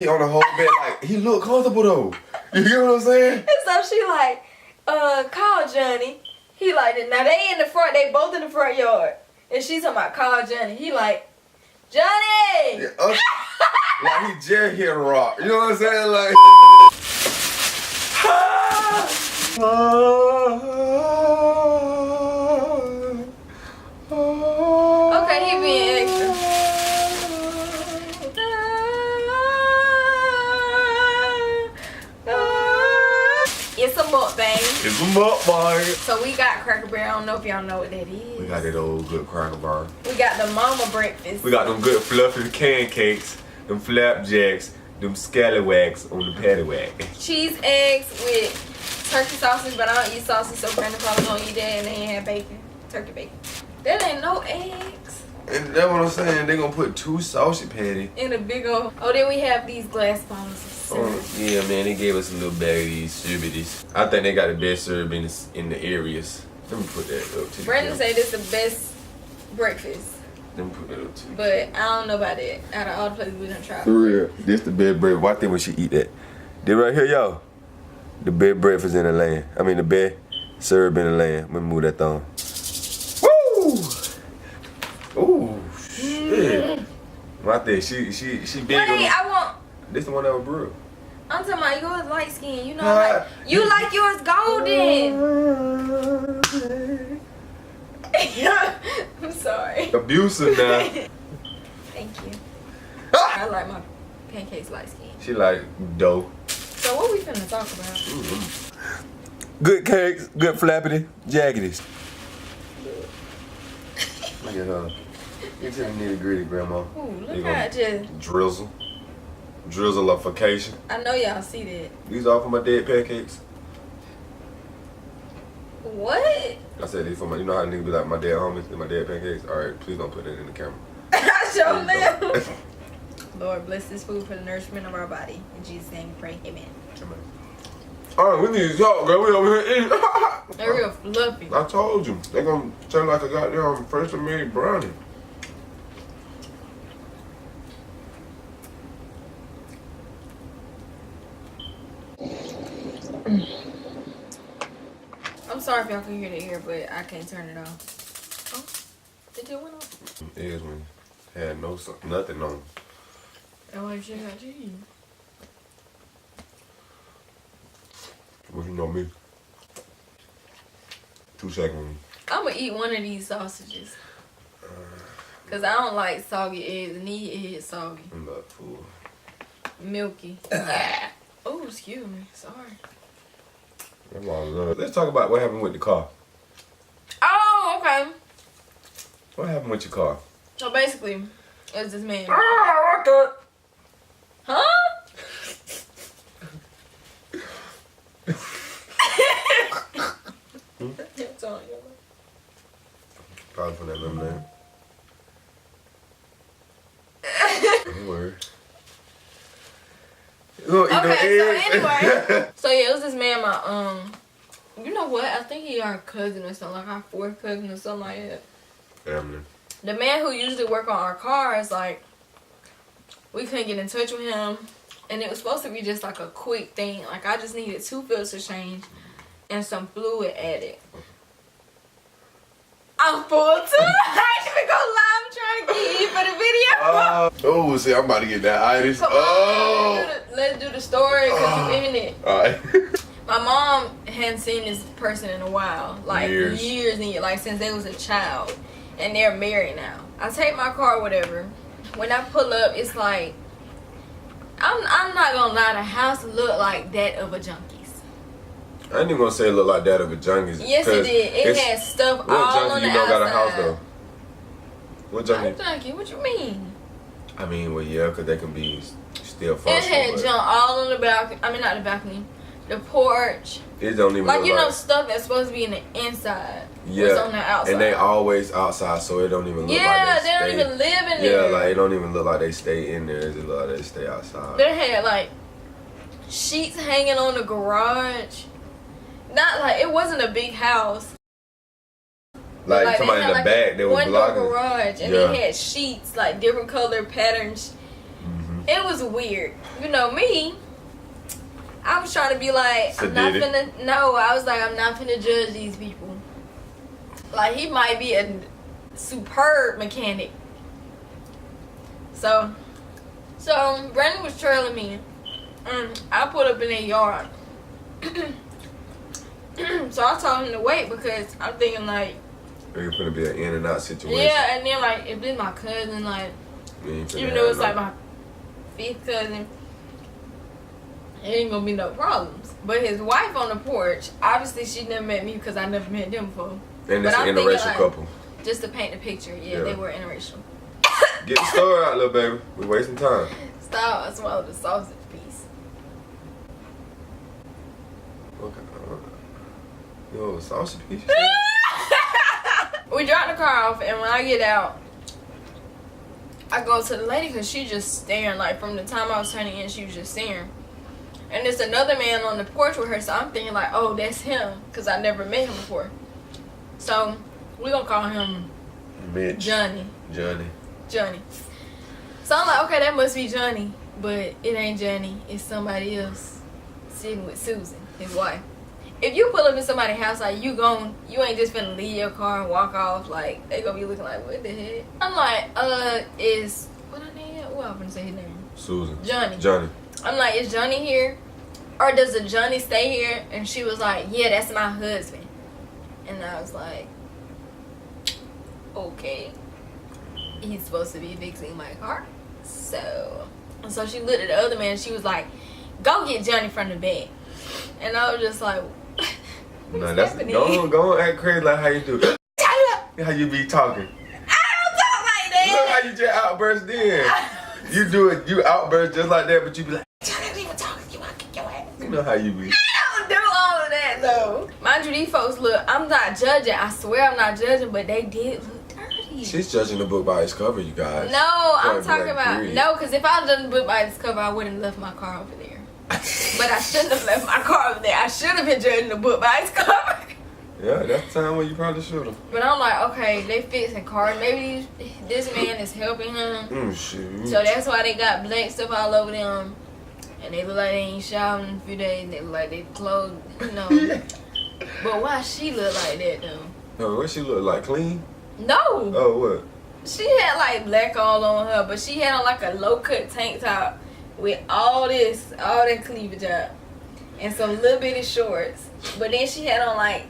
He on the whole bed, like, he look comfortable though. You get what I'm saying? And so she like, call Johnny. He like, now they in the front, they both in the front yard. And she's talking about call Johnny. He like, Johnny! Yeah, like he just hit a rock. You know what I'm saying? Like. Okay, he being extra. It's a mukbang. It's a mukbang. So we got Cracker Barrel. I don't know if y'all know what that is. We got that old good Cracker Barrel. We got the mama breakfast. We got them good fluffy pancakes, them flapjacks, them scallywags on the paddywhack. Cheese eggs with turkey sausage, but I don't eat sausage, so Brandon probably gonna eat that, and they ain't have bacon. Turkey bacon. That ain't no eggs. And that's what I'm saying. They gonna put 2 sausage patties In a big old. Oh, then we have these glass bottles of syrup. Yeah, man, they gave us a little bag of these syrupities. I think they got the best syrup in the areas. Let me put that up to Brandon said this the best breakfast. Let me put that up to you. But I don't know about that. Out of all the places we done tried. For real. This the best breakfast. Why think when she eat that? This right here, y'all. The best breakfast in the land. I mean the best syrup in the land. Let me move that thumb. Woo! Ooh, shit. My thing, she big Wait, on. I want. This the one that was brewed. I'm talking about yours light skin. You know, like you like yours golden. I'm sorry. Abusive now. Thank you. I like my pancakes light skin. She like dough. So what we finna talk about? Good cakes, good flappity, jaggities. Look at her. Get to the nitty gritty, Grandma. Ooh, look how it just drizzle. Drizzleification. I know y'all see that. These all for my dead pancakes. What? I said these for my, you know how niggas be like my dead homies and my dead pancakes? Alright, please don't put that in the camera. I sure live. Lord bless this food for the nourishment of our body. In Jesus' name we pray. Amen. Amen. Alright, we need to talk, girl. We over here eating. They're real fluffy. I told you. They're gonna turn like a goddamn freshly made brownie. I'm sorry if y'all can hear the air, but I can't turn it off. Oh, did it went off? It is when it had nothing on. Oh, I should got cheese. What you know me? 2 seconds. I'm gonna eat one of these sausages. Cause I don't like soggy eggs. And these eggs soggy. I'm not full. Milky. Oh, excuse me. Sorry. That's all I love. Let's talk about what happened with the car. Oh, okay. What happened with your car? So basically, it was this man. Ah, what the? Huh? It's on your mind. Probably from that lemonade. Don't worry. Okay, so anyway. So yeah, it was this man, you know what? I think he our cousin or something, like our 4th cousin or something like that. Family. The man who usually work on our cars, like, we couldn't get in touch with him. And it was supposed to be just like a quick thing. Like, I just needed 2 filters changed and some fluid added. I'm full too. I ain't even go live. I'm trying to get you for the video. Oh, see, I'm about to get that itis. Come on, let's do the story because you in it. Alright. My mom hadn't seen this person in a while. Like, years and years. Like, since they was a child. And they're married now. I take my car, whatever. When I pull up, it's like, I'm not gonna lie, the house looked like that of a Junkie's. I ain't even gonna say it looked like that of a Junkie's. Yes, it did. It had stuff all on the outside. What Junkie you know got a house though? What Junkie? Junkie, what you mean? I mean, well, yeah, because they can be still functional. It had junk all on the balcony. I mean, not the balcony. The porch. It don't even like, look you know, stuff that's supposed to be in the inside. Yeah. On the outside. And they always outside, so it don't even look like they don't even live in there. Yeah, like, it don't even look like they stay in there. It look like they stay outside. They had, like, sheets hanging on the garage. Not like, it wasn't a big house. Like somebody in the back, they were blocking. One garage, and they had sheets, like different color patterns. It was weird. You know me. I was trying to be like, So I'm not finna. No, I was like, I'm not finna judge these people. Like, he might be a superb mechanic. So Brandon was trailing me. I put up in their yard. So I told him to wait because I'm thinking like, It's gonna be an in and out situation. yeah, and then like if this my cousin, like even though it's like my 5th cousin, it ain't gonna be no problems. But his wife on the porch, obviously she never met me because I never met them before. And it's an interracial like, couple. Just to paint the picture, yeah, they were interracial. Get the story out, little baby. We wasting time. Stop! I swallowed the sausage piece. Okay. Yo, sausage piece. We dropped the car off, and when I get out, I go to the lady because she just staring. Like from the time I was turning in, she was just staring. And there's another man on the porch with her, so I'm thinking like, oh, that's him, because I never met him before. So we gonna call him Mitch. Johnny. Johnny. So I'm like, okay, that must be Johnny, but it ain't Johnny. It's somebody else sitting with Susan, his wife. If you pull up in somebody's house, like you ain't just finna leave your car and walk off. Like they gonna be looking like, what the heck? I'm like, is what I name? What I'm gonna say his name? Susan. Johnny. I'm like, is Johnny here, or does the Johnny stay here? And she was like, yeah, that's my husband. And I was like, okay. He's supposed to be fixing my car. So she looked at the other man and she was like, go get Johnny from the bed. And I was just like, no, that's go on act crazy like how you do. How you be talking. I don't talk like that. Look how you just outburst then. You do it, you outburst just like that, but you be like, Johnny don't even talk, you wanna kick your ass. You know how you be. I don't do all of that though. Mind you, these folks look, I'm not judging. I swear I'm not judging, but they did look dirty. She's judging the book by its cover, you guys. No, I'm talking about, no, because if I was judging the book by its cover, I wouldn't have left my car over there. But I shouldn't have left my car over there. I should have been judging the book by its cover. Yeah, that's the time when you probably should have. But I'm like, okay, they fixing cars. Maybe this man is helping him. Shoot. So that's why they got black stuff all over them. And they look like they ain't showered in a few days. They look like they clothes, you know. But why she look like that though? Oh, what she look like? Clean? No. Oh, what? She had like black all on her, but she had on like a low cut tank top with all that cleavage up, and some little bitty shorts. But then she had on like,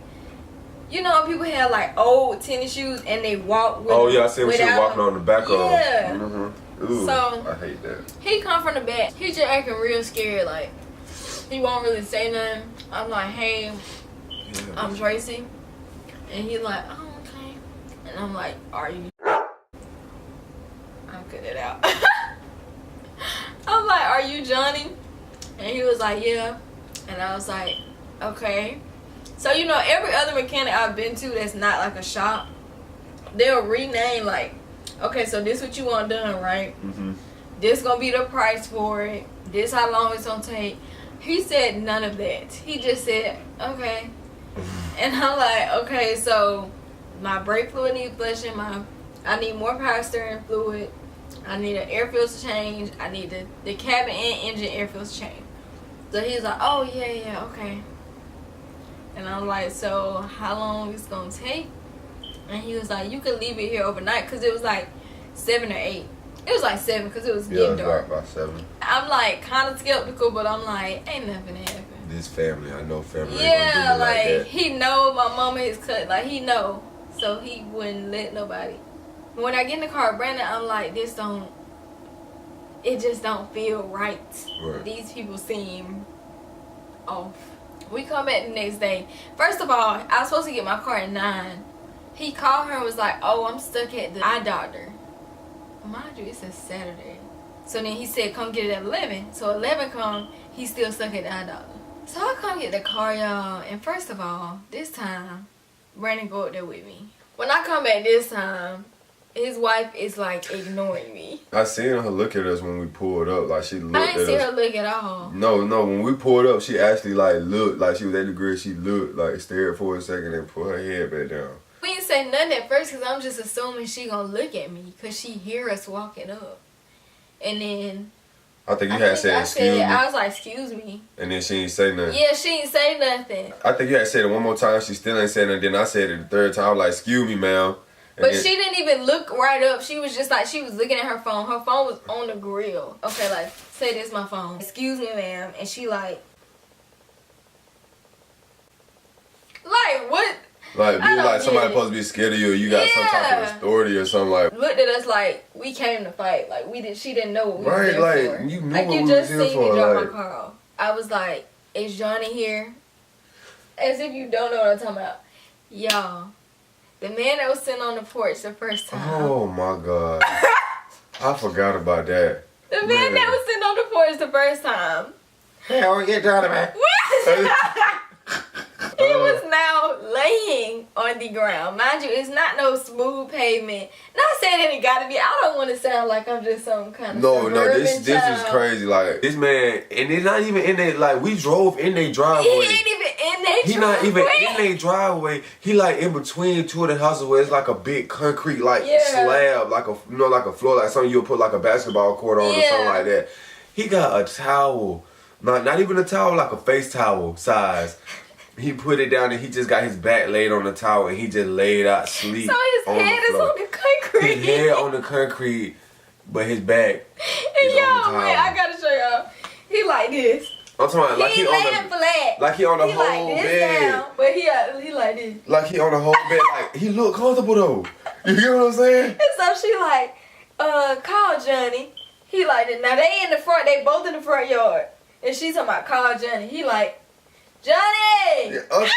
you know, people had like old tennis shoes and they walk with. Oh yeah, I see when she was walking on the back of them. Yeah. Mm-hmm. Ooh, so I hate that. He come from the back. He just acting real scared. Like he won't really say nothing. I'm like, hey, I'm Tracy, and he like, oh okay, and I'm like, are you? I'll cut it out. I'm like, are you Johnny? And he was like, yeah. And I was like, okay. So, you know, every other mechanic I've been to that's not like a shop, they'll rename like, okay, so this what you want done, right? Mm-hmm. This gonna be the price for it. This how long it's gonna take. He said none of that. He just said, okay. And I'm like, okay, so my brake fluid needs flushing. I need more power steering fluid. I need an air filter change. I need the cabin and engine air filter change. So he's like, oh yeah, okay. And I'm like, so how long it's gonna take? And he was like, you could leave it here overnight, because it was like 7 or 8. It was like 7 because it was getting dark. About 7. I'm like kind of skeptical, but I'm like, ain't nothing happen. This family, I know family. Yeah, like that. He know my mama is cut. Like he know, so he wouldn't let nobody. When I get in the car with Brandon, I'm like, it just don't feel right. These people seem off. We come back the next day. First of all, I was supposed to get my car at 9. He called her and was like, oh, I'm stuck at the eye doctor. Mind you, it's a Saturday. So then he said, come get it at 11. So 11 come, he's still stuck at the eye doctor. So I come get the car, y'all. And first of all, this time, Brandon go up there with me. When I come back this time, his wife is like ignoring me. I seen her look at us when we pulled up. Like she looked at us. I didn't see her look at all. No. When we pulled up, she actually like looked like she was at the grid. She looked like stared for a second and put her head back down. We didn't say nothing at first because I'm just assuming she gonna look at me because she hear us walking up. And then I think you had said excuse me. I was like, excuse me. And then she didn't say nothing. Yeah, she didn't say nothing. I think you had said it one more time. She still ain't said nothing. Then I said it the third time. I was like, excuse me, ma'am. But she didn't even look right up. She was just like, she was looking at her phone. Her phone was on the grill. Okay, like, say this is my phone. Excuse me, ma'am. And she like what? Like, you like somebody supposed to be scared of you, or you got some type of authority or something like. Looked at us like we came to fight. Like she didn't know what we were there like, for. You knew like what you we just was here seen me for, drop like. my car off. I was like, is Johnny here? As if you don't know what I'm talking about. Y'all, the man that was sitting on the porch the first time. Oh my God. I forgot about that. The man that was sitting on the porch the first time. Hey, I want to get Johnny, man. What? He was now laying on the ground. Mind you, it's not no smooth pavement. Not saying that it gotta be. I don't want to sound like I'm just some kind of No, this is crazy. Like, this man, and it's not even in there. Like, we drove in their driveway. He ain't even in their driveway. He not even in their driveway. He like in between two of the houses where it's like a big concrete slab, like like a floor, like something you'll put like a basketball court on or something like that. He got a towel, not even a towel, like a face towel size. He put it down and he just got his back laid on the towel and he just laid out sleep. So his head is on the concrete. His head on the concrete, but his back is on the towel. Man, I gotta show y'all. He like this. I'm talking about like he laying flat. Like he on the he whole like this bed. Down, but he like this. Like he on the whole bed. Like he look comfortable though. You get what I'm saying? And so she like, call Johnny. He like this. Now they in the front. They both in the front yard. And she talking about call Johnny. He like, Johnny! Yeah,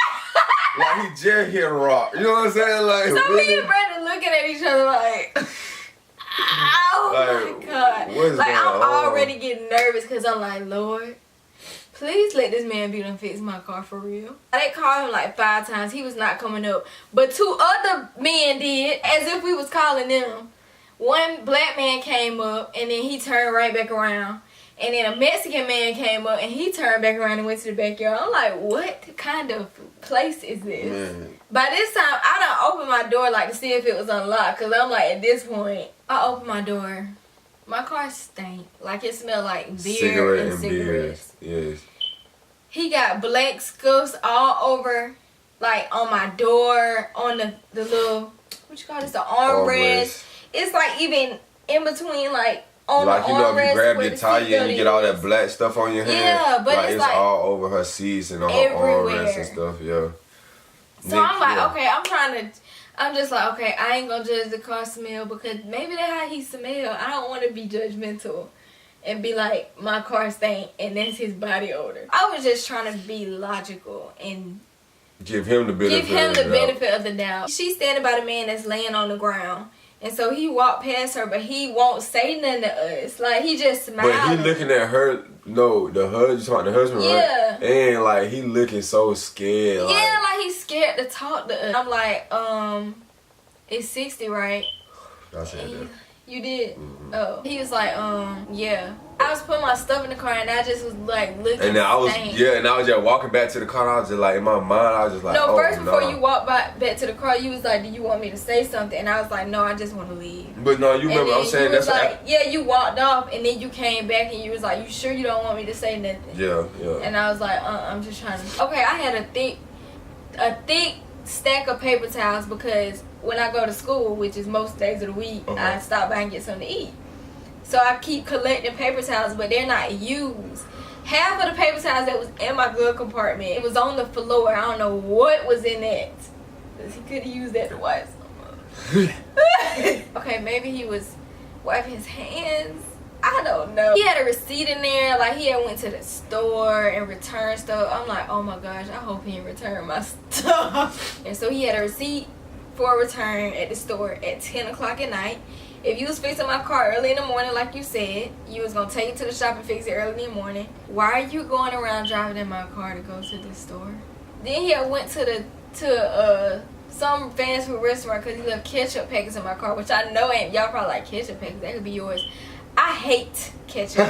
like he just hit a rock. You know what I'm saying? Like, so really? me and Brandon looking at each other like, oh my God. Like I'm already getting nervous because I'm like, Lord, please let this man be done fix my car for real. They called him like 5 times. He was not coming up. But 2 other men did, as if we was calling them. One black man came up and then he turned right back around. And then a Mexican man came up and he turned back around and went to the backyard. I'm like, what kind of place is this? Man. By this time, I done opened my door like to see if it was unlocked. Because I'm like, at this point, I opened my door. My car stank. Like it smelled like beer and cigarettes. Yes. He got black scuffs all over, like on my door, on the little, what you call this, the armrest. It's like even in between, like, on like, the you know, if you grab where your tire and you get all that black stuff on your hand. Yeah, but it's like all over her seats and on her armrests and stuff, yeah. So I'm like, okay, I'm just like, okay, I ain't gonna judge the car smell because maybe that's how he smell. I don't want to be judgmental and be like, my car stank and that's his body odor. I was just trying to be logical and give him the benefit of the doubt. She's standing by the man that's laying on the ground. And so he walked past her, but he won't say nothing to us. Like, he just smiled. But he looking at her, the husband, yeah. Right? And, like, he looking so scared. Yeah, like he's scared to talk to us. I'm like, it's 60, right? I said that. You did? Mm-hmm. Oh. He was like, yeah. I was putting my stuff in the car and I just was like looking. And then I was just walking back to the car and I was just like, in my mind, I was just like, no, first before you walked back to the car, you was like, do you want me to say something? And I was like, no, I just want to leave. But no, you remember, I'm saying that's like, yeah, you walked off and then you came back and you was like, you sure you don't want me to say nothing? Yeah. And I was like, I'm just trying to. Okay, I had a thick stack of paper towels because when I go to school, which is most days of the week, I stop by and get something to eat. So I keep collecting paper towels, but they're not used. Half of the paper towels that was in my glove compartment, it was on the floor. I don't know what was in it. Because he could have used that to wipe something. Okay, maybe he was wiping his hands. I don't know. He had a receipt in there. Like, he had went to the store and returned stuff. I'm like, oh my gosh, I hope he didn't return my stuff. And so he had a receipt for a return at the store at 10 o'clock at night. If you was fixing my car early in the morning, like you said, you was going to take it to the shop and fix it early in the morning. Why are you going around driving in my car to go to the store? Then he went to some fast food restaurant because he left ketchup packets in my car, which I know ain't, y'all probably like ketchup packets. That could be yours. I hate ketchup.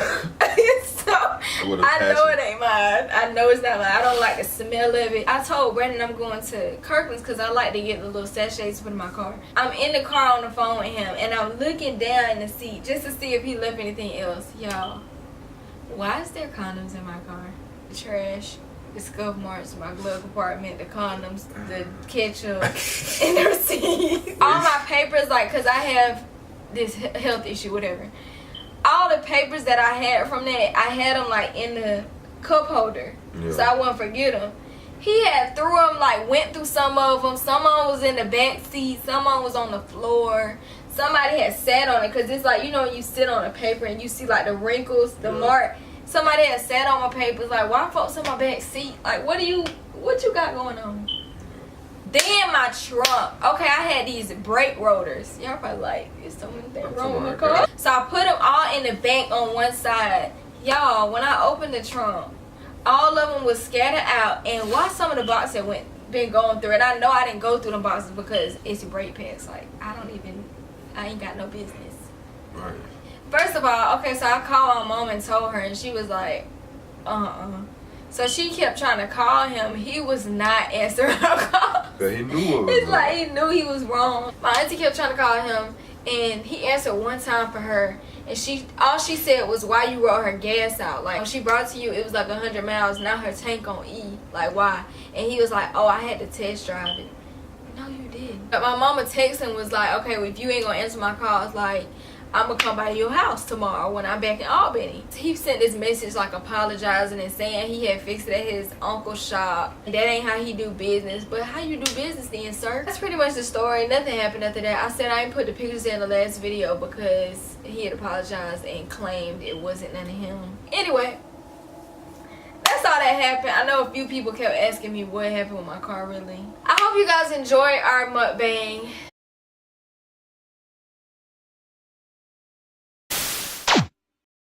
So I know it ain't mine. I know it's not mine. I don't like the smell of it. I told Brandon I'm going to Kirkland's because I like to get the little sachets to put in my car. I'm in the car on the phone with him and I'm looking down in the seat just to see if he left anything else. Y'all, Why is there condoms in my car? The trash, the scuff marks, my glove compartment, the condoms, the ketchup, and the receipts. All my papers, like, cause I have this health issue, whatever. All the papers that I had from that, I had them like in the cup holder, so I wouldn't forget them. He had threw them, like, went through some of them. Some of them was in the back seat. Some of them was on the floor. Somebody had sat on it, because it's like, you know, you sit on a paper and you see, like, the wrinkles, the mark. Somebody had sat on my papers, like, why folks in my back seat? Like, what you got going on? Then my trunk. Okay, I had these brake rotors. Y'all probably like, is so many things wrong with my car? So I put them all in the back on one side. Y'all, when I opened the trunk, all of them was scattered out, and why some of the boxes had been going through it. I know I didn't go through the boxes because it's brake pads. Like, I ain't got no business. Right. First of all, okay, so I called my mom and told her, and she was like, So she kept trying to call him. He was not answering her call. But he knew it. It's like he knew he was wrong. My auntie kept trying to call him, and he answered one time for her. And all she said was, why you roll her gas out? Like, when she brought it to you, it was like 100 miles. Now her tank on E. Like, why? And he was like, oh, I had to test drive it. No, you didn't. But my mama texted him, was like, okay, well, if you ain't gonna answer my calls, like, I'm gonna come by your house tomorrow when I'm back in Albany. He sent this message, like, apologizing and saying he had fixed it at his uncle's shop. That ain't how he do business. But how you do business then, sir? That's pretty much the story. Nothing happened after that. I said I ain't put the pictures in the last video because he had apologized and claimed it wasn't none of him. Anyway, that's all that happened. I know a few people kept asking me what happened with my car, really. I hope you guys enjoyed our mukbang.